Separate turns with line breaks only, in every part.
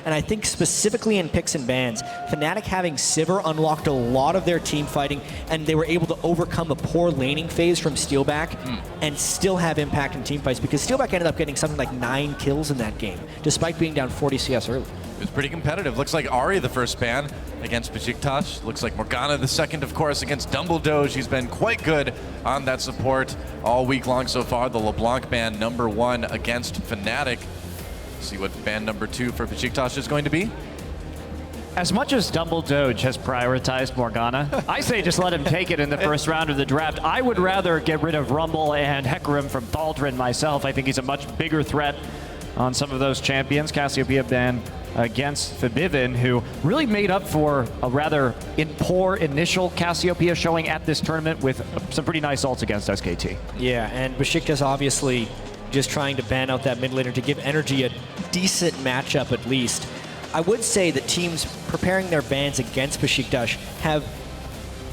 And I think specifically in picks and bans, Fnatic having Sivir unlocked a lot of their team fighting, and they were able to overcome a poor laning phase from Steelback and still have impact in team fights, because Steelback ended up getting something like 9 kills in that game, despite being down 40 CS early.
It was pretty competitive. Looks like Ahri the first ban against Beşiktaş. Looks like Morgana the second, of course, against Dumbledoge. He's been quite good on that support all week long so far. The LeBlanc ban #1 against Fnatic. See what ban #2 for Beşiktaş is going to be.
As much as Dumbledoge has prioritized Morgana, I say just let him take it in the first round of the draft. I would rather get rid of Rumble and Hecarim from Thaldrin myself. I think he's a much bigger threat on some of those champions. Cassiopeia ban against Febiven, who really made up for a rather poor initial Cassiopeia showing at this tournament with some pretty nice ults against SKT.
Yeah, and Beşiktaş obviously just trying to ban out that mid laner to give Energy a decent matchup at least. I would say that teams preparing their bans against Beşiktaş have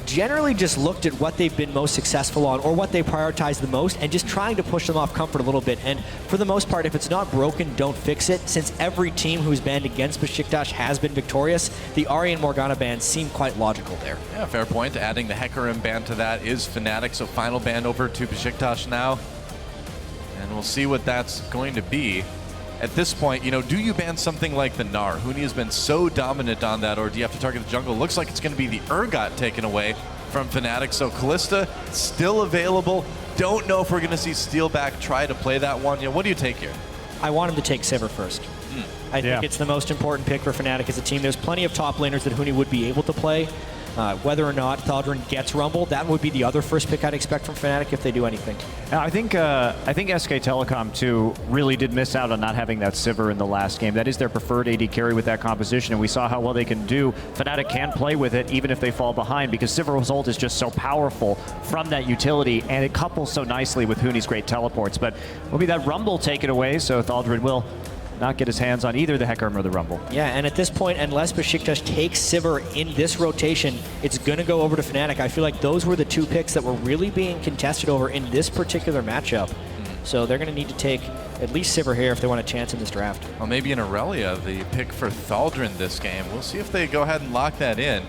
generally just looked at what they've been most successful on or what they prioritize the most and just trying to push them off comfort a little bit. And for the most part, if it's not broken, don't fix it. Since every team who's banned against Beşiktaş has been victorious, the Ahri and Morgana bans seem quite logical there.
Yeah, fair point. Adding the Hecarim ban to that is Fnatic, so final ban over to Beşiktaş now. And we'll see what that's going to be. At this point, you know, do you ban something like the Gnar? Huni has been so dominant on that, or do you have to target the jungle? Looks like it's going to be the Urgot taken away from Fnatic, so Kalista still available. Don't know if we're going to see Steelback try to play that one. You know, what do you take here?
I want him to take Sivir first. I think it's the most important pick for Fnatic as a team. There's plenty of top laners that Huni would be able to play. Whether or not Thaldrin gets Rumble, that would be the other first pick I'd expect from Fnatic if they do anything.
I think SK Telecom too really did miss out on not having that Sivir in the last game. That is their preferred AD carry with that composition, and we saw how well they can do. Fnatic can play with it even if they fall behind, because Sivir's ult is just so powerful from that utility, and it couples so nicely with Huni's great teleports. But will be that Rumble taken away, so Thaldrin will not get his hands on either the Hecarim or the Rumble.
Yeah, and at this point, unless Beşiktaş takes Sivir in this rotation, it's going to go over to Fnatic. I feel like those were the two picks that were really being contested over in this particular matchup. So they're going to need to take at least Sivir here if they want a chance in this draft.
Well, maybe an Aurelia, the pick for Thaldrin this game. We'll see if they go ahead and lock that in.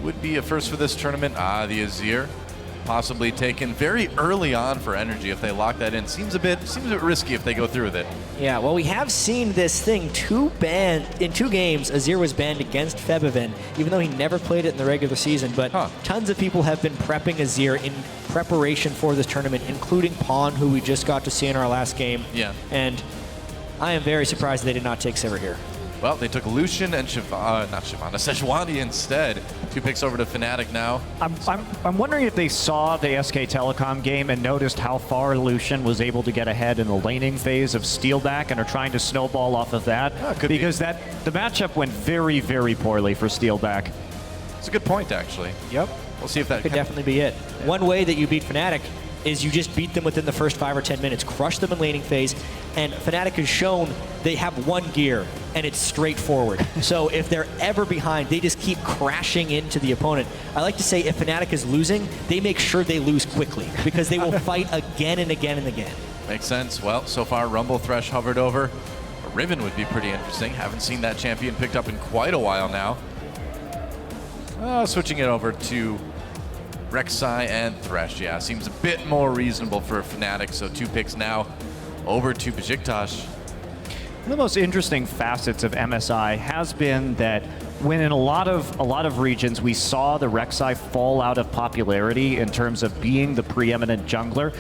Would be a first for this tournament. The Azir. Possibly taken very early on for Energy if they lock that in. Seems a bit risky if they go through with it.
Yeah, well, we have seen this thing. In 2 games, Azir was banned against Febiven, even though he never played it in the regular season. But tons of people have been prepping Azir in preparation for this tournament, including Pawn, who we just got to see in our last game.
Yeah.
And I am very surprised they did not take Sivir here.
Well, they took Lucian and Sejuani instead. 2 picks over to Fnatic now.
I'm wondering if they saw the SK Telecom game and noticed how far Lucian was able to get ahead in the laning phase of Steelback and are trying to snowball off of that. Because the matchup went very, very poorly for Steelback.
It's a good point, actually.
Yep.
We'll see if that
could definitely be it. Yeah. One way that you beat Fnatic is you just beat them within the first 5 or 10 minutes, crush them in laning phase, and Fnatic has shown they have one gear, and it's straightforward. So if they're ever behind, they just keep crashing into the opponent. I like to say if Fnatic is losing, they make sure they lose quickly, because they will fight again and again and again.
Makes sense. Well, so far Rumble Thresh hovered over. A Riven would be pretty interesting. Haven't seen that champion picked up in quite a while now. Switching it over to Rek'Sai and Thresh, yeah, seems a bit more reasonable for Fnatic, so 2 picks now over to Beşiktaş.
One of the most interesting facets of MSI has been that when in a lot of regions we saw the Rek'Sai fall out of popularity in terms of being the preeminent jungler,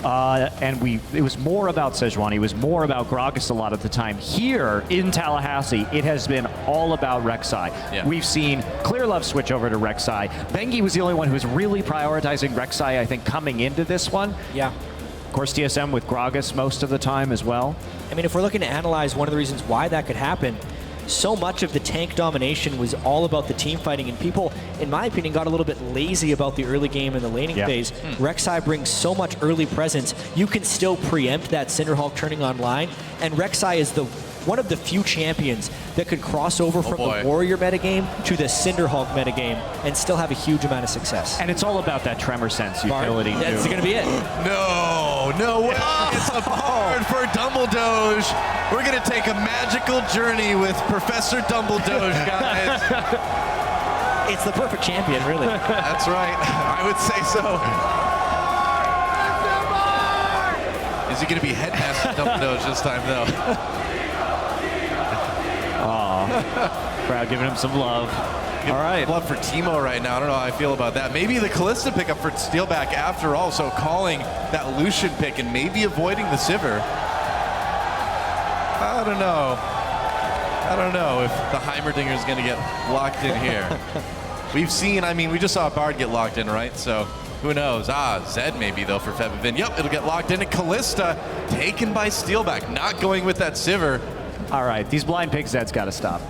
and it was more about Sejuani, it was more about Gragas a lot of the time. Here in Tallahassee, it has been all about Rek'Sai. Yeah. We've seen Clear Love switch over to Rek'Sai. Bengi was the only one who was really prioritizing Rek'Sai, I think, coming into this one.
Yeah.
Of course, TSM with Gragas most of the time as well.
I mean, if we're looking to analyze one of the reasons why that could happen, so much of the tank domination was all about the team fighting, and people, in my opinion, got a little bit lazy about the early game and the laning phase. Rek'Sai brings so much early presence, you can still preempt that Cinderhawk turning online, and Rek'Sai is the one of the few champions that could cross over from the Warrior metagame to the Cinderhulk metagame and still have a huge amount of success.
And it's all about that tremor sense utility.
That's going to be it.
No way. It's a Bard for Dumbledoge. We're going to take a magical journey with Professor Dumbledoge, guys.
It's the perfect champion, really.
That's right. I would say so. Is he going to be headmaster Dumbledoge this time, though?
Aw. Crowd giving him some love. All right.
Love for Teemo right now. I don't know how I feel about that. Maybe the Kalista pickup for Steelback after all, so calling that Lucian pick and maybe avoiding the Sivir. I don't know. I don't know if the Heimerdinger is going to get locked in here. We've seen, I mean, we just saw Bard get locked in, right? So who knows? Zed maybe, though, for Febiven. Yep, it'll get locked in. And Kalista taken by Steelback, not going with that Sivir.
All right, these blind pick Zed's got to stop.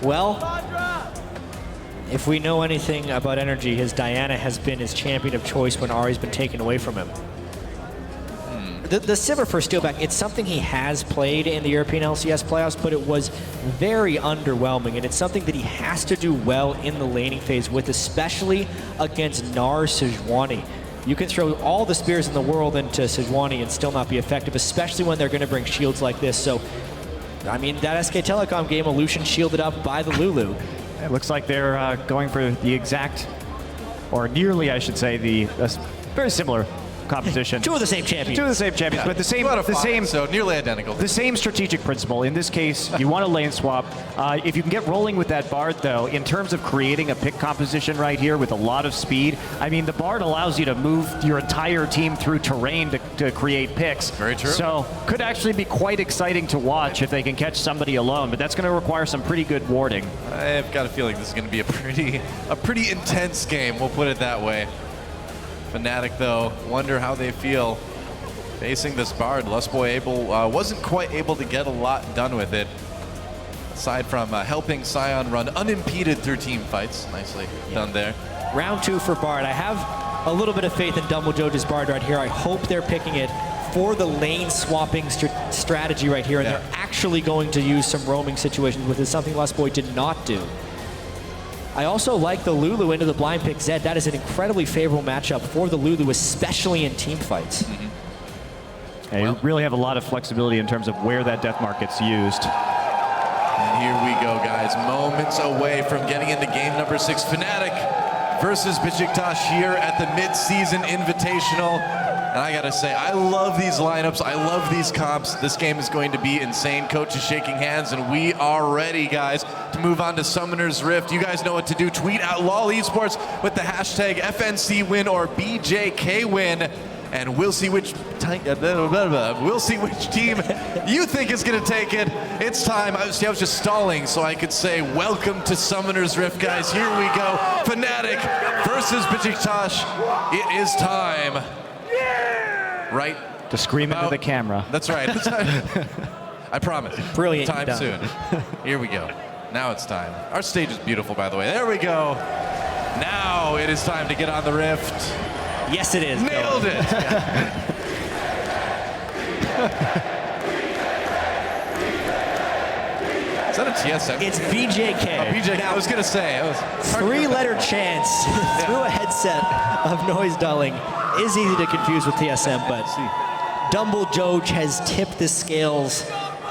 Well, if we know anything about Energy, his Diana has been his champion of choice when Ahri's been taken away from him. The Sivir for Steelback, it's something he has played in the European LCS playoffs, but it was very underwhelming, and it's something that he has to do well in the laning phase with, especially against Gnar Sejuani. You can throw all the spears in the world into Sejuani and still not be effective, especially when they're going to bring shields like this. So, I mean, that SK Telecom game, Lucian shielded up by the Lulu.
It looks like they're going for the exact, or nearly, I should say, the very similar composition.
Two of the same champions.
Two of the same champions, but the same,
so nearly identical.
The same strategic principle. In this case, you want a lane swap. If you can get rolling with that Bard, though, in terms of creating a pick composition right here with a lot of speed, I mean, the Bard allows you to move your entire team through terrain to create picks.
Very true.
So could actually be quite exciting to watch if they can catch somebody alone, but that's going to require some pretty good warding.
I've got a feeling this is going to be a pretty intense game. We'll put it that way. Fnatic, though, wonder how they feel facing this Bard. Lustboy wasn't quite able to get a lot done with it, aside from helping Sion run unimpeded through team fights. Nicely done there.
Round 2 for Bard. I have a little bit of faith in Dumbledoge's Bard right here. I hope they're picking it for the lane swapping strategy right here, and they're actually going to use some roaming situations with it, something Lustboy did not do. I also like the Lulu into the blind pick Zed. That is an incredibly favorable matchup for the Lulu, especially in team fights.
And you really have a lot of flexibility in terms of where that death mark gets used.
And here we go, guys. Moments away from getting into game number 6. Fnatic versus Beşiktaş here at the mid-season Invitational. And I gotta say, I love these lineups. I love these comps. This game is going to be insane. Coach is shaking hands, and we are ready, guys, to move on to Summoner's Rift. You guys know what to do. Tweet at LOL Esports with the hashtag FNC win or BJK win, and we'll see which team you think is gonna take it. It's time. I was just stalling so I could say welcome to Summoner's Rift, guys. Here we go. Fnatic versus Beşiktaş. It is time. Right?
To scream into the camera.
That's right. I promise.
Brilliant.
Time soon. Here we go. Now it's time. Our stage is beautiful, by the way. There we go. Now it is time to get on the Rift.
Yes, it is.
Nailed it. Is that a TSM?
It's BJK.
Oh, BJK. Now, I was going to say.
3-letter chance through a headset of noise dulling is easy to confuse with TSM, but Dumbledoge has tipped the scales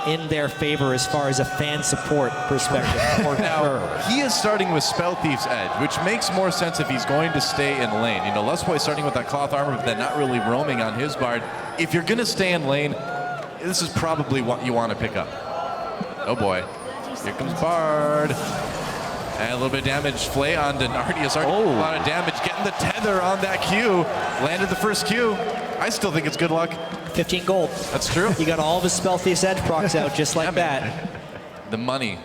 in their favor as far as a fan support perspective.
Now, he is starting with Spell Thief's Edge, which makes more sense if he's going to stay in lane. You know, Lustboy starting with that cloth armor, but then not really roaming on his Bard. If you're going to stay in lane, this is probably what you want to pick up. Oh boy. Here comes Bard. And a little bit of damage. Flay onto Nardeus. A lot of damage. Getting the tether on that Q. Landed the first Q. I still think it's good luck.
15 gold.
That's true.
You got all of his Spell Thief's Edge procs out just like that.
The money.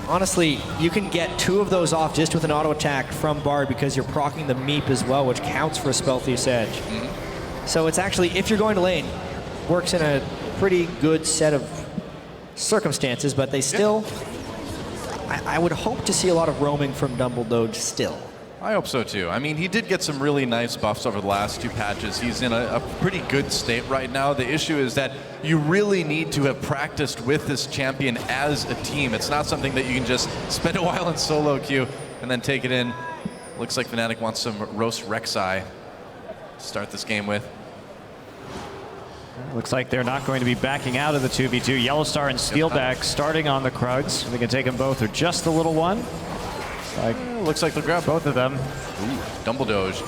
Honestly, you can get 2 of those off just with an auto attack from Bard because you're proccing the Meep as well, which counts for a Spell Thief's Edge. So it's actually, if you're going to lane, works in a pretty good set of circumstances, but they still... I would hope to see a lot of roaming from Dumbledoge still.
I hope so too. I mean, he did get some really nice buffs over the last 2 patches. He's in a pretty good state right now. The issue is that you really need to have practiced with this champion as a team. It's not something that you can just spend a while in solo queue and then take it in. Looks like Fnatic wants some roast Rek'Sai to start this game with.
Looks like they're not going to be backing out of the 2v2. YellowStar and Steelback starting on the Krugs. They can take them both or just the little one.
Looks like they'll grab
Both of them.
Ooh, Dumbledoge.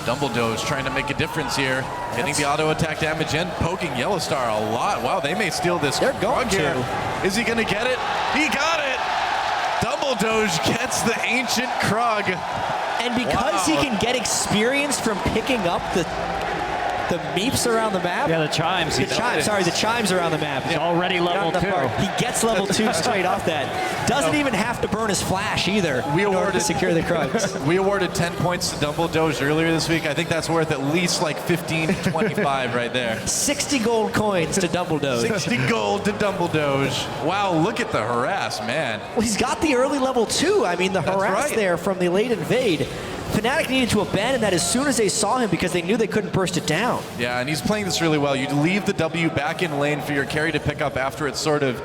Dumbledoge trying to make a difference here. Getting the auto attack damage in, poking YellowStar a lot. Wow, they may steal this.
They're going to.
Here. Is he going to get it? He got it! Dumbledoge gets the ancient Krug.
And because he can get experience from picking up the meeps around the map.
Yeah, the chimes.
The chimes around the map.
He's already level 2.
He gets level 2 straight off that. Doesn't even have to burn his flash either in order to secure the Krugs.
We awarded 10 points to Dumbledoge earlier this week. I think that's worth at least like 15 to 25 right there.
60 gold coins to Dumbledoge.
60 gold to Dumbledoge. Wow, look at the harass, man.
Well, he's got the early level 2. I mean, the harass there from the late invade. Fnatic needed to abandon that as soon as they saw him because they knew they couldn't burst it down.
Yeah, and he's playing this really well. You leave the W back in lane for your carry to pick up after it sort of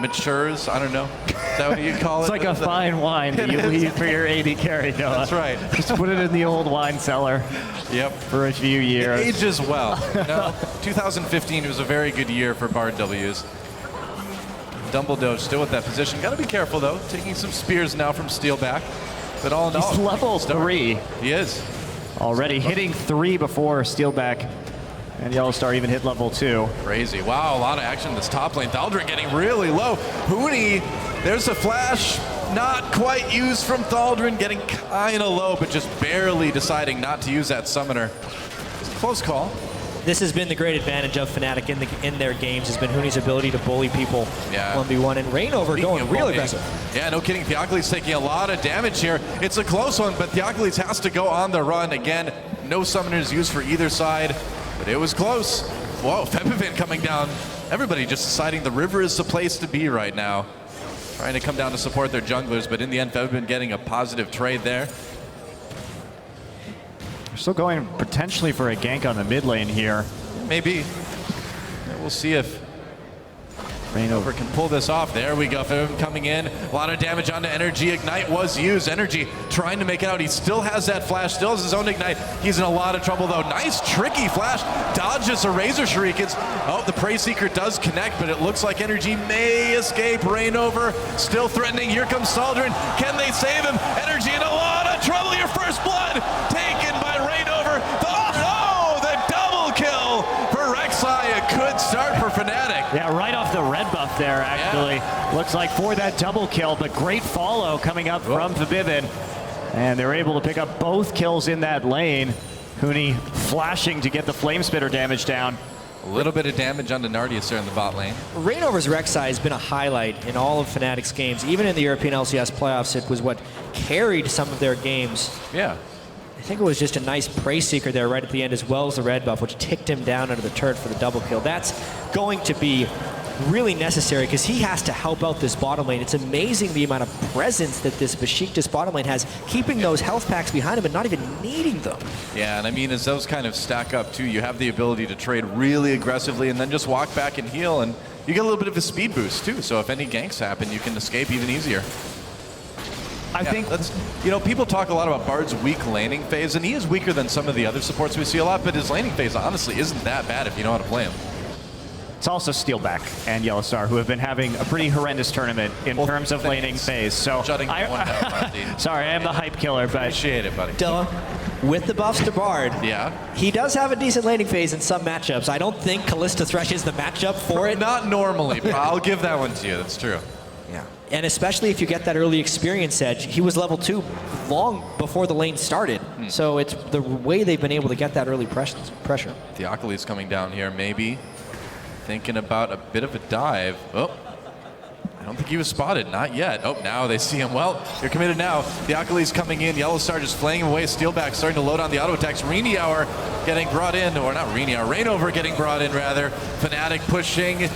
matures. I don't know. Is that what you call it?
It's like a fine wine that you leave for your AD carry, Noah.
That's right.
Just put it in the old wine cellar.
Yep.
For a few years.
It ages well. You know, 2015 was a very good year for Bard Ws. Dumbledoge still with that position. Got to be careful, though. Taking some spears now from Steelback. But all in all,
he's level 3.
He is.
Already hitting 3 before Steelback and YellowStar even hit level 2.
Crazy. Wow, a lot of action in this top lane. Thaldrin getting really low. Huni, there's a flash. Not quite used from Thaldrin, getting kind of low, but just barely deciding not to use that summoner. It's a close call.
This has been the great advantage of Fnatic in their games, has been Huni's ability to bully people 1v1, and Reignover going real aggressive.
Yeah, no kidding. Theokoles taking a lot of damage here. It's a close one, but Theokoles has to go on the run. Again, no summoners used for either side, but it was close. Whoa, Febiven coming down. Everybody just deciding the river is the place to be right now. Trying to come down to support their junglers, but in the end, Febiven getting a positive trade there.
They're still going potentially for a gank on the mid lane here.
Maybe. We'll see if Reignover can pull this off. There we go. Febiven coming in. A lot of damage onto Energy. Ignite was used. Energy trying to make it out. He still has that flash. Still has his own Ignite. He's in a lot of trouble, though. Nice, tricky flash. Dodges a Razor Shurikens. Oh, the Prey Seeker does connect, but it looks like Energy may escape. Reignover still threatening. Here comes Thaldrin. Can they save him? Energy in a lot of trouble. Your first blood taken by Reignover. The double kill for Rek'Sai. A good start for Fnatic.
Yeah, right off the red buff there, actually. Yeah. Looks like for that double kill, but great follow coming up from Febiven. And they're able to pick up both kills in that lane. Huni flashing to get the Flame Spitter damage down.
A little bit of damage onto Nardeus there in the bot lane.
Reignover's Rek'Sai has been a highlight in all of Fnatic's games. Even in the European LCS playoffs, it was what carried some of their games.
Yeah.
I think it was just a nice Prey Seeker there right at the end, as well as the red buff, which ticked him down under the turret for the double kill. That's going to be really necessary because he has to help out this bottom lane. It's amazing the amount of presence that this Beşiktaş bottom lane has, keeping those health packs behind him and not even needing them.
Yeah, and I mean, as those kind of stack up too, you have the ability to trade really aggressively and then just walk back and heal, and you get a little bit of a speed boost too. So if any ganks happen, you can escape even easier. I think that's, you know, people talk a lot about Bard's weak laning phase, and he is weaker than some of the other supports we see a lot, but his laning phase honestly isn't that bad if you know how to play him.
It's also Steelback and YellowStar who have been having a pretty horrendous tournament in terms of laning phase. So
shutting one down,
sorry, I am the hype killer, but
appreciate it, buddy.
With the buffs to Bard, he does have a decent laning phase in some matchups. I don't think Kalista Thresh is the matchup for it.
Not normally, but I'll give that one to you. That's true.
Yeah. And especially if you get that early experience edge. He was level 2 long before the lane started. So it's the way they've been able to get that early pressure.
Theokoles coming down here, maybe. Thinking about a bit of a dive. Oh, I don't think he was spotted. Not yet. Oh, now they see him. Well, you're committed now. Theokoles coming in. YellowStar just flaying him away. Steelback starting to load on the auto attacks. Reignover getting brought in. Or not Reignover. Reignover getting brought in, rather. Fnatic pushing.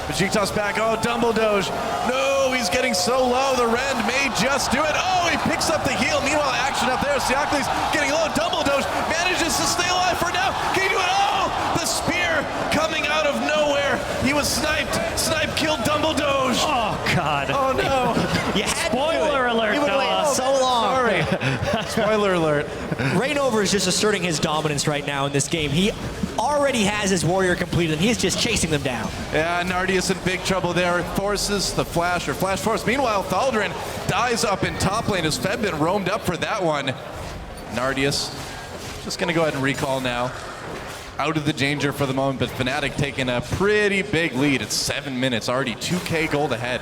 Beşiktaş back. Oh, Dumbledoge. No, he's getting so low. The Rend may just do it. Oh, he picks up the heal. Meanwhile, action up there. Theokoles getting low. Dumbledoge manages to stay alive for now. Can he do it? Oh, the spear coming out of nowhere. He was sniped. Snipe killed Dumbledoge.
Oh, God.
Oh, no.
You had
Spoiler alert,
He would wait
Noah.
so long.
Sorry. Spoiler alert.
Reignover is just asserting his dominance right now in this game. He already has his warrior completed, and he's just chasing them down.
Yeah, Nardeus in big trouble there. Forces the flash or flash force. Meanwhile, Thaldrin dies up in top lane as Febiven roamed up for that one. Nardeus just going to go ahead and recall now. Out of the danger for the moment, but Fnatic taking a pretty big lead. It's 7 minutes, already 2K gold ahead.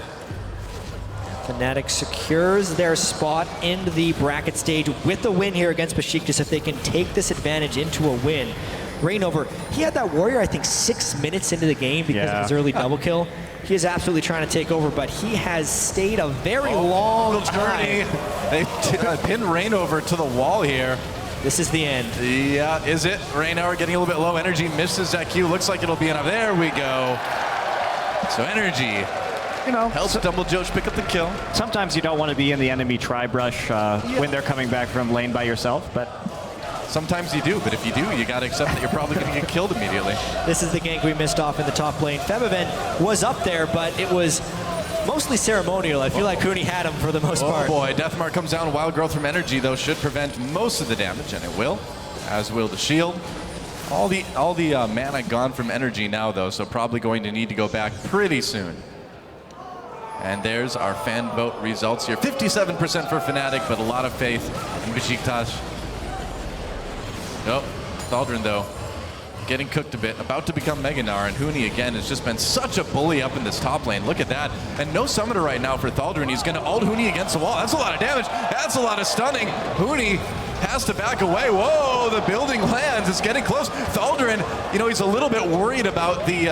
Fnatic secures their spot in the bracket stage with a win here against Beşiktaş. If they can take this advantage into a win. Reignover, he had that warrior, I think, 6 minutes into the game because of his early double kill. He is absolutely trying to take over, but he has stayed a very long time.
They pinned Reignover to the wall here.
This is the end.
Yeah, is it? Reignover getting a little bit low energy, misses that Q. Looks like it'll be enough. There we go. So energy, you know, helps Dumbledoge pick up the kill.
Sometimes you don't want to be in the enemy tri-brush when they're coming back from lane by yourself, but
sometimes you do, but if you do, you got to accept that you're probably going to get killed immediately.
This is the gank we missed off in the top lane. Febiven was up there, but it was mostly ceremonial. I feel like Huni had him for the most part.
Oh boy, Deathmark comes down. Wild Growth from energy, though, should prevent most of the damage, and it will, as will the shield. All the mana gone from energy now, though, so probably going to need to go back pretty soon. And there's our fan vote results here. 57% for Fnatic, but a lot of faith in Beşiktaş. Oh, Thaldrin, though, getting cooked a bit, about to become Mega Gnar, and Huni again has just been such a bully up in this top lane. Look at that. And no summoner right now for Thaldrin. He's going to ult Huni against the wall. That's a lot of damage. That's a lot of stunning. Huni has to back away. Whoa, the building lands. It's getting close. Thaldrin, you know, he's a little bit worried about the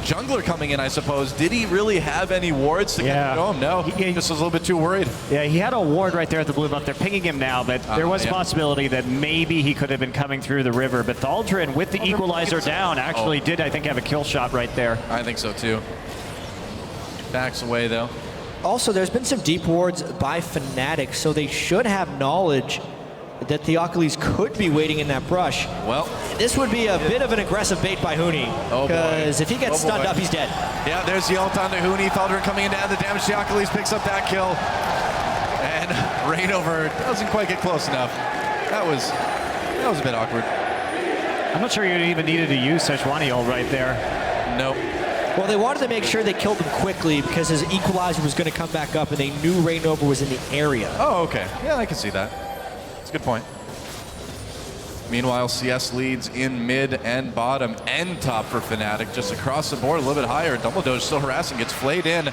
jungler coming in, I suppose. Did he really have any wards to get him? No, he just was a little bit too worried.
Yeah, he had a ward right there at the blue buff. They're pinging him now, but there was a possibility that maybe he could have been coming through the river. But Thaldrin, with the equalizer down, actually did, I think, have a kill shot right there.
I think so, too. Backs away, though.
Also, there's been some deep wards by Fnatic, so they should have knowledge that Theokoles could be waiting in that brush.
Well,
this would be a bit of an aggressive bait by Huni. Because if he gets stunned up, he's dead. Yeah,
there's the ult on to Huni. Thaldrin coming in to add the damage. Theokoles picks up that kill. And Reignover doesn't quite get close enough. That was a bit awkward.
I'm not sure you even needed to use Sejuani ult right there.
Nope.
Well, they wanted to make sure they killed him quickly because his equalizer was going to come back up and they knew Reignover was in the area.
Oh, okay. Yeah, I can see that. Good point. Meanwhile, CS leads in mid and bottom and top for Fnatic. Just across the board, a little bit higher. Dumbledoge still harassing, gets flayed in.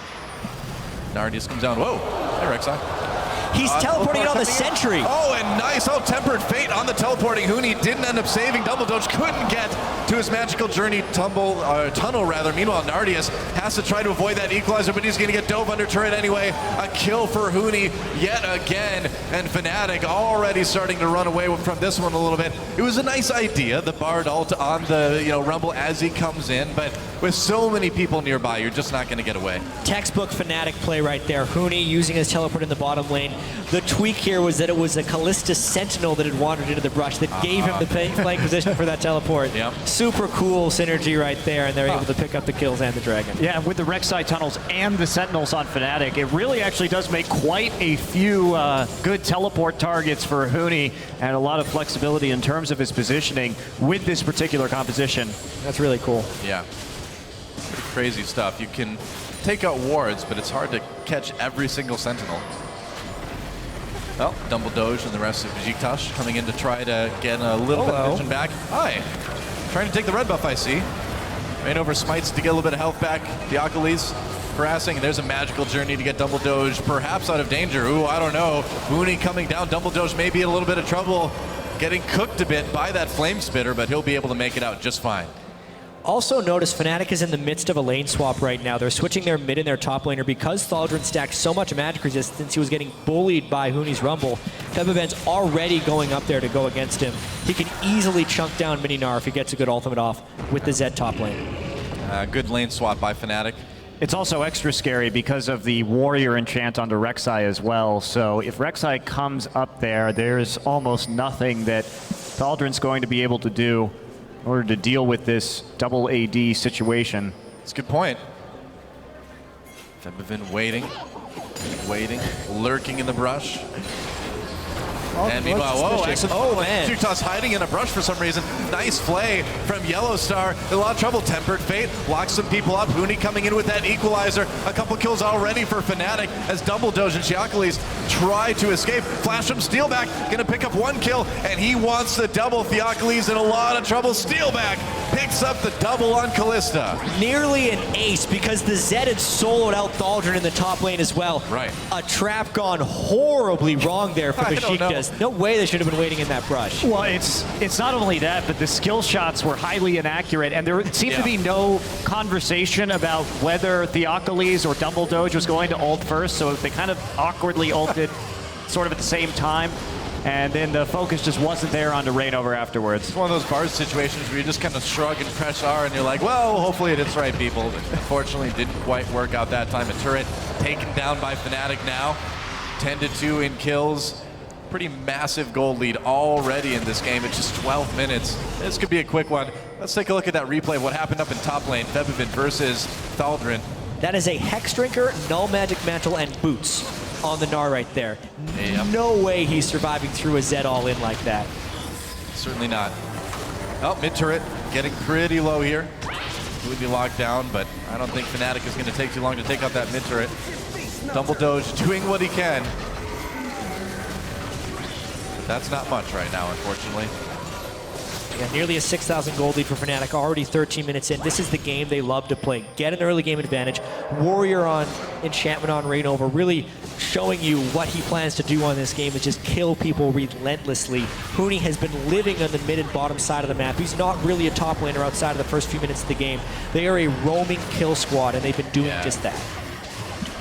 Nardeus comes down. Whoa, hey Rek'Sai.
He's teleporting on the sentry.
Oh, and nice. Oh, tempered fate on the teleporting. Huni didn't end up saving. Dumbledoge couldn't get to his magical journey tunnel rather. Meanwhile, Nardeus has to try to avoid that equalizer, but he's going to get dove under turret anyway. A kill for Huni yet again, and Fnatic already starting to run away from this one a little bit. It was a nice idea, the Bard ult on the Rumble as he comes in, but with so many people nearby, you're just not going to get away.
Textbook Fnatic play right there. Huni using his teleport in the bottom lane. The tweak here was that it was a Kalista Sentinel that had wandered into the brush that gave him the flank position for that teleport.
Yep.
Super cool synergy right there, and they're able to pick up the kills and the dragon.
Yeah, with the Rek'Sai tunnels and the Sentinels on Fnatic, it really actually does make quite a few good teleport targets for Huni and a lot of flexibility in terms of his positioning with this particular composition.
That's really cool.
Yeah. Pretty crazy stuff. You can take out wards, but it's hard to catch every single Sentinel. Well, Dumbledoge and the rest of Beşiktaş coming in to try to get a little bit of vision back. Hi. Trying to take the red buff, I see. Reignover smites to get a little bit of health back. Theokoles harassing, and there's a magical journey to get Dumbledoge perhaps out of danger. Ooh, I don't know. Huni coming down. Dumbledoge may be in a little bit of trouble. Getting cooked a bit by that flame spitter, but he'll be able to make it out just fine.
Also notice Fnatic is in the midst of a lane swap right now. They're switching their mid and their top laner because Thaldrin stacked so much magic resistance. He was getting bullied by Huni's Rumble. Febiven's already going up there to go against him. He can easily chunk down Gnar if he gets a good ultimate off with the Zed top lane.
Good lane swap by Fnatic.
It's also extra scary because of the warrior enchant onto Rek'Sai as well. So if Rek'Sai comes up there, there's almost nothing that Thaldrin's going to be able to do in order to deal with this double AD situation.
That's a good point. Febiven waiting, lurking in the brush. And meanwhile, whoa, Beşiktaş hiding in a brush for some reason. Nice play from YellowStar. A lot of trouble. Tempered Fate locks some people up. Huni coming in with that equalizer. A couple kills already for Fnatic as Dumbledoge and Theokoles try to escape. Flash from Steelback, gonna pick up 1 kill, and he wants the double. Theokoles in a lot of trouble. Steelback picks up the double on Kalista.
Nearly an ace because the Zed had soloed out Thaldrin in the top lane as well.
Right.
A trap gone horribly wrong there for Beşiktaş. No way they should have been waiting in that brush.
Well, it's not only that, but the skill shots were highly inaccurate, and there seemed to be no conversation about whether Theokoles or Dumbledoge was going to ult first, so they kind of awkwardly ulted sort of at the same time, and then the focus just wasn't there onto Reignover afterwards.
It's one of those bars situations where you just kind of shrug and press R and you're like, well, hopefully it hits right, people. But unfortunately, didn't quite work out that time. A turret taken down by Fnatic now. 10-2 in kills. Pretty massive gold lead already in this game. It's just 12 minutes. This could be a quick one. Let's take a look at that replay of what happened up in top lane. Febiven versus Thaldrin.
That is a Hex Drinker, Null Magic Mantle, and Boots on the Gnar right there.
Yep.
No way he's surviving through a Zed all in like that.
Certainly not. Oh, mid turret getting pretty low here. He would be locked down, but I don't think Fnatic is going to take too long to take out that mid turret. Dumbledoge doing what he can. That's not much right now, unfortunately.
Yeah, nearly a 6,000 gold lead for Fnatic, already 13 minutes in. This is the game they love to play. Get an early game advantage. Warrior on Enchantment on Reignover, really showing you what he plans to do on this game is just kill people relentlessly. Huni has been living on the mid and bottom side of the map. He's not really a top laner outside of the first few minutes of the game. They are a roaming kill squad, and they've been doing just that.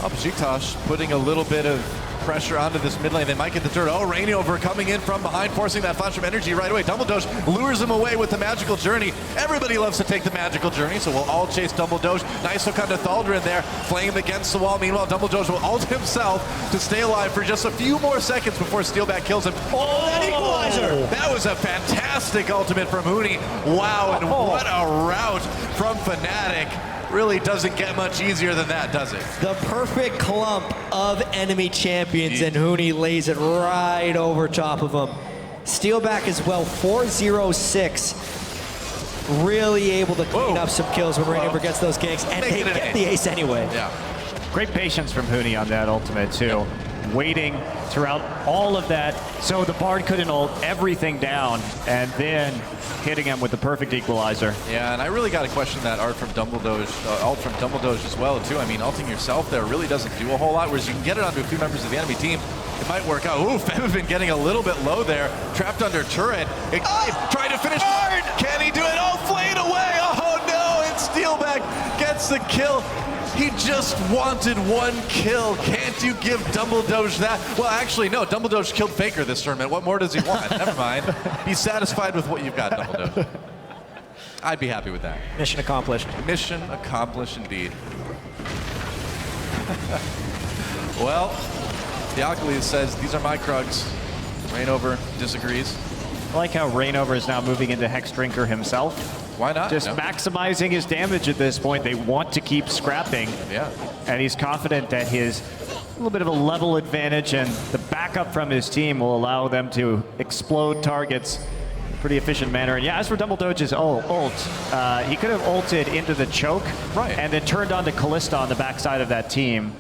Oh, Beşiktaş putting a little bit of pressure onto this mid lane. They might get the turret. Oh, Reignover coming in from behind, forcing that flash of energy right away. Dumbledoge lures him away with the magical journey. Everybody loves to take the magical journey, so we'll all chase Dumbledoge. Nice hook onto Thaldrin there, playing him against the wall. Meanwhile, Dumbledoge will ult himself to stay alive for just a few more seconds before Steelback kills him. Oh, that equalizer! That was a fantastic ultimate from Huni. Wow, and what a rout from Fnatic. Really doesn't get much easier than that, does it?
The perfect clump of enemy champions, and Huni lays it right over top of him. Steelback as well, 4-0-6. Really able to clean up some kills when Reignover gets those ganks, and they get the ace anyway.
Yeah.
Great patience from Huni on that ultimate, too. Waiting throughout all of that, so the Bard couldn't ult everything down, and then hitting him with the perfect equalizer.
Yeah, and I really got to question that ult from Dumbledoge as well, too. I mean, ulting yourself there really doesn't do a whole lot, whereas you can get it onto a few members of the enemy team. It might work out. Ooh, Febiven getting a little bit low there, trapped under turret. Trying to finish hard. Can he do it? Oh, flayed away. Oh, no, and Steelback gets the kill. He just wanted 1 kill. Can't you give Dumbledoge that? Well, actually, no. Dumbledoge killed Faker this tournament. What more does he want? Never mind. Be satisfied with what you've got, Dumbledoge. I'd be happy with that.
Mission accomplished.
Mission accomplished, indeed. Well, Theokoles says, these are my Krugs. Reignover disagrees.
I like how Reignover is now moving into Hex Drinker himself.
Why not?
Just maximizing his damage at this point. They want to keep scrapping.
Yeah.
And he's confident that his little bit of a level advantage and the backup from his team will allow them to explode targets in a pretty efficient manner. And yeah, as for Dumbledoge's ult, he could have ulted into the choke and then turned on to Kalista on the backside of that team.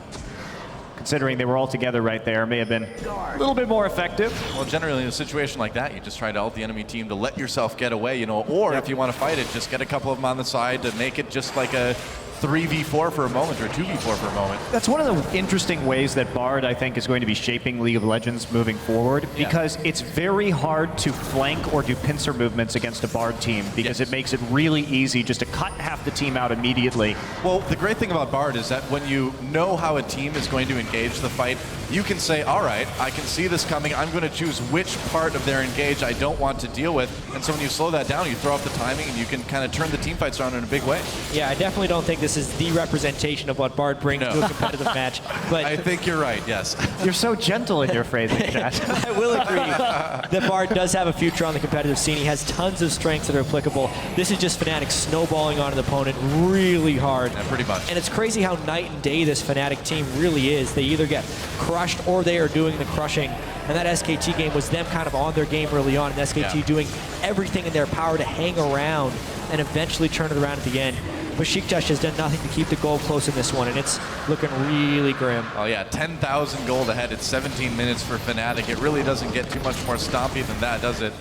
Considering they were all together right there, may have been a little bit more effective.
Well, generally in a situation like that, you just try to ult the enemy team to let yourself get away, you know, or if you want to fight it, just get a couple of them on the side to make it just like a 3v4 for a moment or 2v4 for a moment.
That's one of the interesting ways that Bard, I think, is going to be shaping League of Legends moving forward, because it's very hard to flank or do pincer movements against a Bard team, because it makes it really easy just to cut half the team out immediately.
Well, the great thing about Bard is that when you know how a team is going to engage the fight, you can say, all right, I can see this coming. I'm going to choose which part of their engage I don't want to deal with. And so when you slow that down, you throw off the timing and you can kind of turn the team fights around in a big way.
Yeah, I definitely don't think this this is the representation of what Bard brings to a competitive match. But
I think you're right, yes.
You're so gentle in your phrasing, Jatt.
I will agree that Bard does have a future on the competitive scene. He has tons of strengths that are applicable. This is just Fnatic snowballing on an opponent really hard.
Yeah, pretty much.
And it's crazy how night and day this Fnatic team really is. They either get crushed or they are doing the crushing. And that SKT game was them kind of on their game early on, and SKT doing everything in their power to hang around and eventually turn it around at the end. Beşiktaş has done nothing to keep the goal close in this one, and it's looking really grim.
Oh yeah, 10,000 gold ahead. It's 17 minutes for Fnatic. It really doesn't get too much more stompy than that, does it?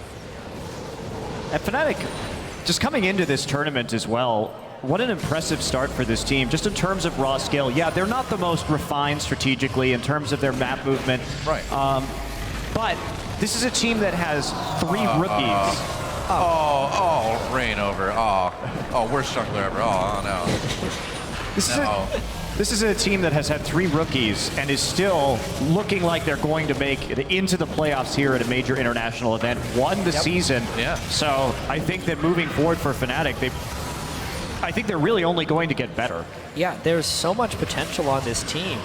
And Fnatic, just coming into this tournament as well, what an impressive start for this team, just in terms of raw skill. Yeah, they're not the most refined strategically in terms of their map movement.
Right.
But this is a team that has 3 rookies.
Reignover. Worst jungler ever. Oh, no.
This is a team that has had 3 rookies and is still looking like they're going to make it into the playoffs here at a major international event. Won the season.
Yeah.
So I think that moving forward for Fnatic, I think they're really only going to get better.
Yeah, there's so much potential on this team.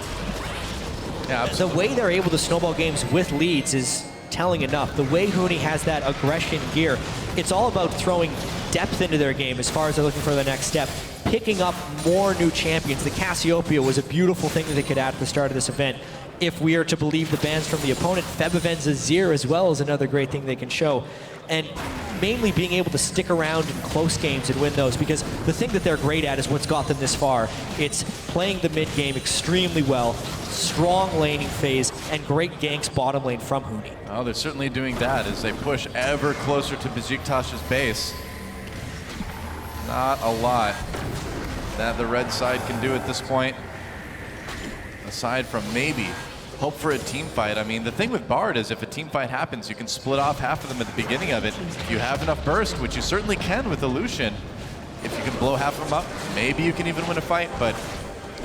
Yeah, absolutely.
The way they're able to snowball games with leads is telling enough. The way Huni has that aggression gear, it's all about throwing depth into their game as far as they're looking for the next step. Picking up more new champions. The Cassiopeia was a beautiful thing that they could add at the start of this event. If we are to believe the bans from the opponent, Febiven's Azir as well is another great thing they can show. And mainly being able to stick around in close games and win those, because the thing that they're great at is what's got them this far. It's playing the mid game extremely well, strong laning phase, and great ganks bottom lane from Huni.
Oh, they're certainly doing that as they push ever closer to Beşiktaş's base. Not a lot that the red side can do at this point, aside from maybe hope for a team fight. I mean, the thing with Bard is if a team fight happens, you can split off half of them at the beginning of it. If you have enough burst, which you certainly can with the Lucian, if you can blow half of them up, maybe you can even win a fight, but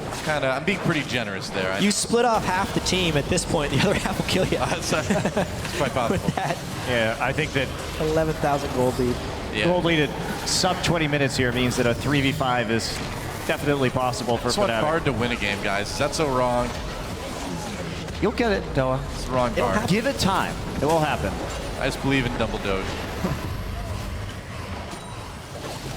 it's kind of, I'm being pretty generous there.
You split off half the team at this point, the other half will kill you.
It's quite possible.
With that
Yeah, I think that
11,000 gold lead.
Yeah. Gold lead at sub 20 minutes here means that a 3v5 is definitely possible for Fnatic.
It's not hard to win a game, guys. That's so wrong.
You'll get it, Doa.
It's the wrong card.
Give it time. It will happen.
I just believe in Dumbledoge.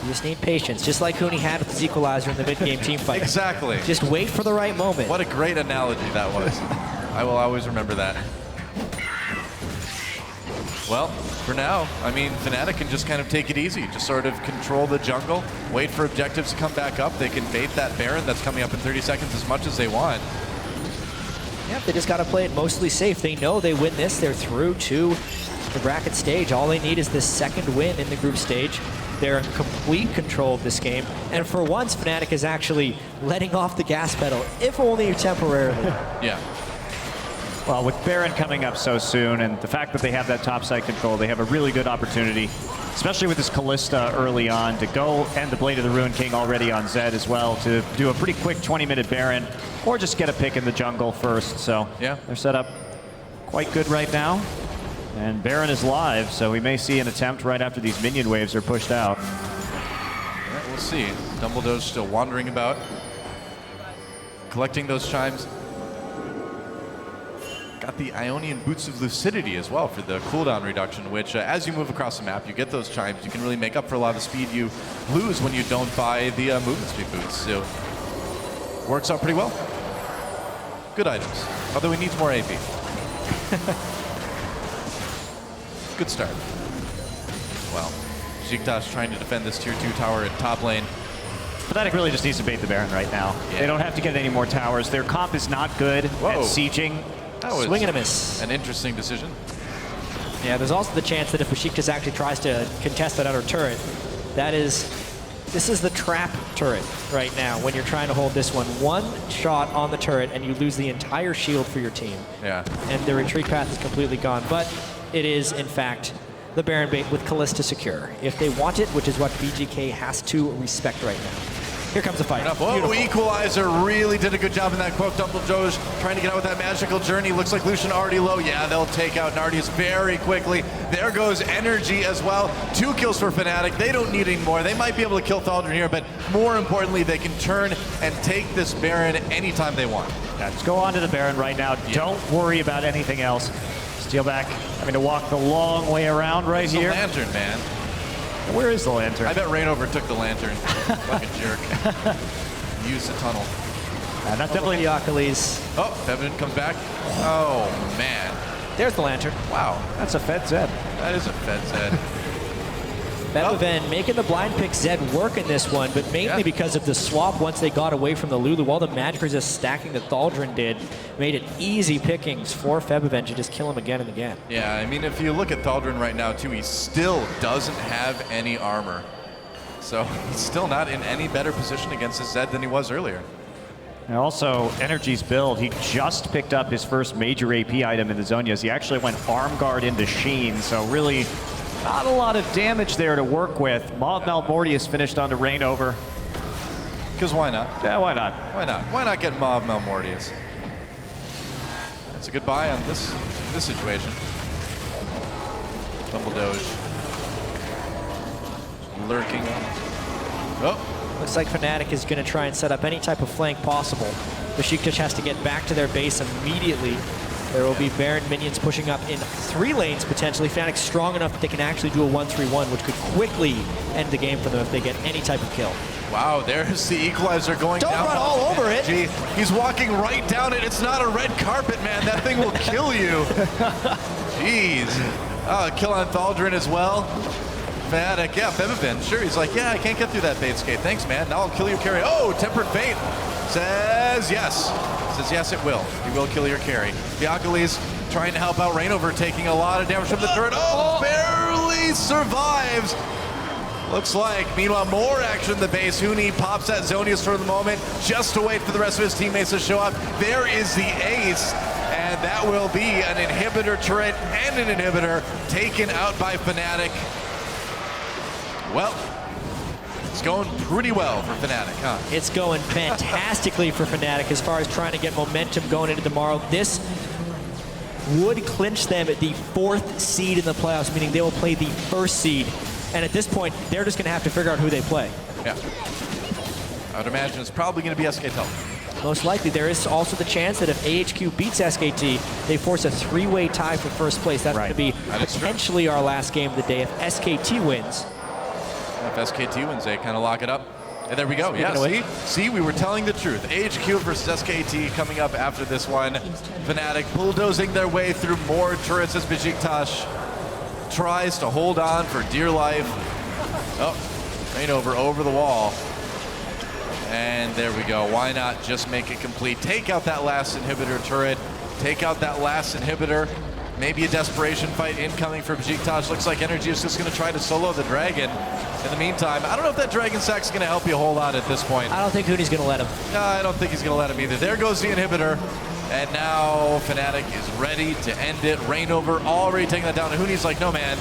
You just need patience, just like Huni had with his equalizer in the mid-game team fight.
Exactly.
Just wait for the right moment.
What a great analogy that was. I will always remember that. Well, for now, I mean, Fnatic can just kind of take it easy. Just sort of control the jungle, wait for objectives to come back up. They can bait that Baron that's coming up in 30 seconds as much as they want.
Yeah, they just got to play it mostly safe. They know they win this, they're through to the bracket stage. All they need is this second win in the group stage. They're in complete control of this game. And for once, Fnatic is actually letting off the gas pedal, if only temporarily.
Yeah.
Well, with Baron coming up so soon and the fact that they have that top side control, they have a really good opportunity, especially with this Kalista early on, to go and the Blade of the Ruined King already on Zed as well, to do a pretty quick 20-minute Baron, or just get a pick in the jungle first. So
yeah,
they're set up quite good right now. And Baron is live, so we may see an attempt right after these minion waves are pushed out.
Yeah, we'll see. Dumbledoge still wandering about, collecting those chimes. Got the Ionian Boots of Lucidity as well for the cooldown reduction, which as you move across the map, you get those chimes. You can really make up for a lot of the speed you lose when you don't buy the movement speed boots. So works out pretty well. Good items, although he needs more AP. Good start. Well, Beşiktaş trying to defend this tier 2 tower in top lane.
Fnatic really just needs to bait the Baron right now. Yeah. They don't have to get any more towers. Their comp is not good at sieging.
That was
swing and a miss.
An interesting decision.
Yeah, there's also the chance that if Beşiktaş actually tries to contest that outer turret, this is the trap turret right now when you're trying to hold this one. One shot on the turret and you lose the entire shield for your team.
Yeah.
And the retreat path is completely gone. But it is, in fact, the Baron bait with Kalista secure. If they want it, which is what BJK has to respect right now. Here comes the fight.
Whoa,
Beautiful.
Equalizer really did a good job in that quote. Dumbledoge trying to get out with that magical journey. Looks like Lucian already low. Yeah, they'll take out Nardeus very quickly. There goes energy as well. 2 kills for Fnatic. They don't need any more. They might be able to kill Thaldrin here, but more importantly, they can turn and take this Baron anytime they want.
Yeah, just go on to the Baron right now.
Yeah.
Don't worry about anything else. Steelback having to walk the long way around right
It's
here.
the lantern, man.
Where is the lantern?
I bet Reignover took the lantern. Fucking jerk. Use the tunnel.
That's definitely
Theokoles.
Oh, Febiven comes back. Oh, man.
There's the lantern.
Wow.
that's a Fed Zed.
That is a Fed Zed.
Febiven making the blind pick Zed work in this one, but mainly because of the swap once they got away from the Lulu. All the magic resist stacking that Thaldrin did made it easy pickings for Febiven to just kill him again and again.
Yeah, I mean, if you look at Thaldrin right now, too, he still doesn't have any armor. So he's still not in any better position against his Zed than he was earlier.
And also, Energy's build, he just picked up his first major AP item in the Zonias. He actually went Arm Guard into Sheen, so really not a lot of damage there to work with. Maw Malmortius finished onto Reignover.
Because why not?
Yeah, why not?
Why not? Why not get Maw Malmortius? That's a good buy on this situation. Dumbledoge. Lurking. Oh.
Looks like Fnatic is going to try and set up any type of flank possible. Beşiktaş has to get back to their base immediately. There will be Baron minions pushing up in 3 lanes potentially. Fnatic's strong enough that they can actually do a 1-3-1, which could quickly end the game for them if they get any type of kill.
Wow, there's the equalizer going
Don't
down.
run all over it.
Gee, he's walking right down it. It's not a red carpet, man. That thing will kill you. Jeez. Oh, kill on Thaldrin as well. Fnatic, yeah, Febiven, sure. He's like, yeah, I can't get through that bait skate. Thanks, man. Now I'll kill your carry. Oh, Tempered Fate says yes. Says yes, it will. He will kill your carry. Theokoles trying to help out Reignover, taking a lot of damage from the turret. Oh, barely survives. Looks like, meanwhile, more action in the base. Huni pops that Zonius for the moment, just to wait for the rest of his teammates to show up. There is the ace, and that will be an inhibitor turret and an inhibitor taken out by Fnatic. Well, it's going pretty well for Fnatic, huh?
It's going fantastically for Fnatic as far as trying to get momentum going into tomorrow. This would clinch them at the 4th seed in the playoffs, meaning they will play the 1st seed. And at this point, they're just going to have to figure out who they play.
Yeah. I would imagine it's probably going to be SKT.
Most likely. There is also the chance that if AHQ beats SKT, they force a 3-way tie for 1st place. That's going to be potentially our last game of the day. If SKT wins,
if SKT wins, they kind of lock it up. And there we go. Yeah, see, we were telling the truth. AHQ versus SKT coming up after this one. Fnatic bulldozing their way through more turrets as Beşiktaş tries to hold on for dear life. Oh, Reignover over the wall. And there we go. Why not just make it complete? Take out that last inhibitor turret. Take out that last inhibitor. Maybe a desperation fight incoming for Beşiktaş. Looks like Energy is just going to try to solo the dragon. In the meantime, I don't know if that dragon sack's going to help you a whole lot at this point.
I don't think Huni's going to let him.
No, I don't think he's going to let him either. There goes the inhibitor. And now Fnatic is ready to end it. Reignover already taking that down. And Huni's like, no, man,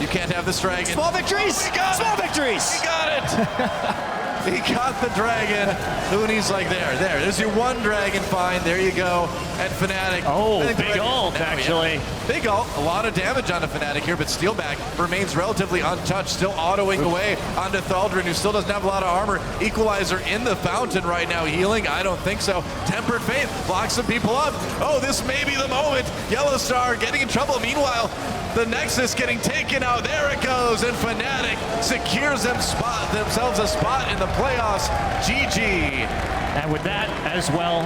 you can't have this dragon.
Small victories! Small victories!
He got it! He got the dragon. Huni's like, there's your 1 dragon, fine, there you go. And Fnatic.
Oh, big ult, actually.
Yeah. Big ult, a lot of damage onto Fnatic here, but Steelback remains relatively untouched, still autoing away onto Thaldrin, who still doesn't have a lot of armor. Equalizer in the fountain right now, healing? I don't think so. Tempered Fate blocks some people up. Oh, this may be the moment. YellowStar getting in trouble. Meanwhile, the Nexus getting taken out. There it goes, and Fnatic secures themselves a spot in the playoffs. GG.
And with that as well,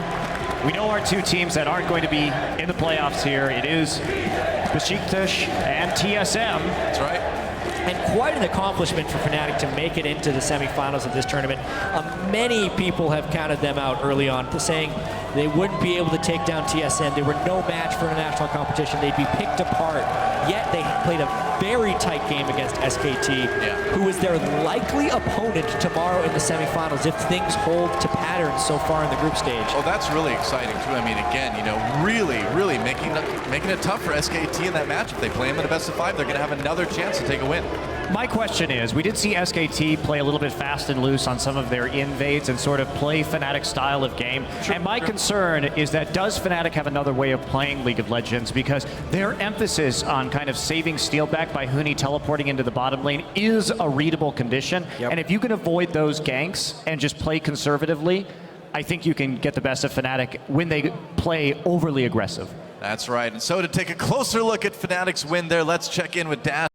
we know our 2 teams that aren't going to be in the playoffs here. It is Beşiktaş and TSM.
That's right.
And quite an accomplishment for Fnatic to make it into the semifinals of this tournament. Many people have counted them out early on, saying They wouldn't be able to take down TSM. They were no match for international competition. They'd be picked apart. Yet they played a very tight game against SKT, who is their likely opponent tomorrow in the semifinals if things hold to patterns so far in the group stage.
Oh, that's really exciting too. I mean, again, you know, really making it tough for SKT in that match. If they play them in a best of 5, they're going to have another chance to take a win.
My question is, we did see SKT play a little bit fast and loose on some of their invades and sort of play Fnatic style of game. And my concern is that does Fnatic have another way of playing League of Legends? Because their emphasis on kind of saving Steelback by Huni teleporting into the bottom lane is a readable condition. And if you can avoid those ganks and just play conservatively, I think you can get the best of Fnatic when they play overly aggressive.
That's right. And so to take a closer look at Fnatic's win there, let's check in with Dad.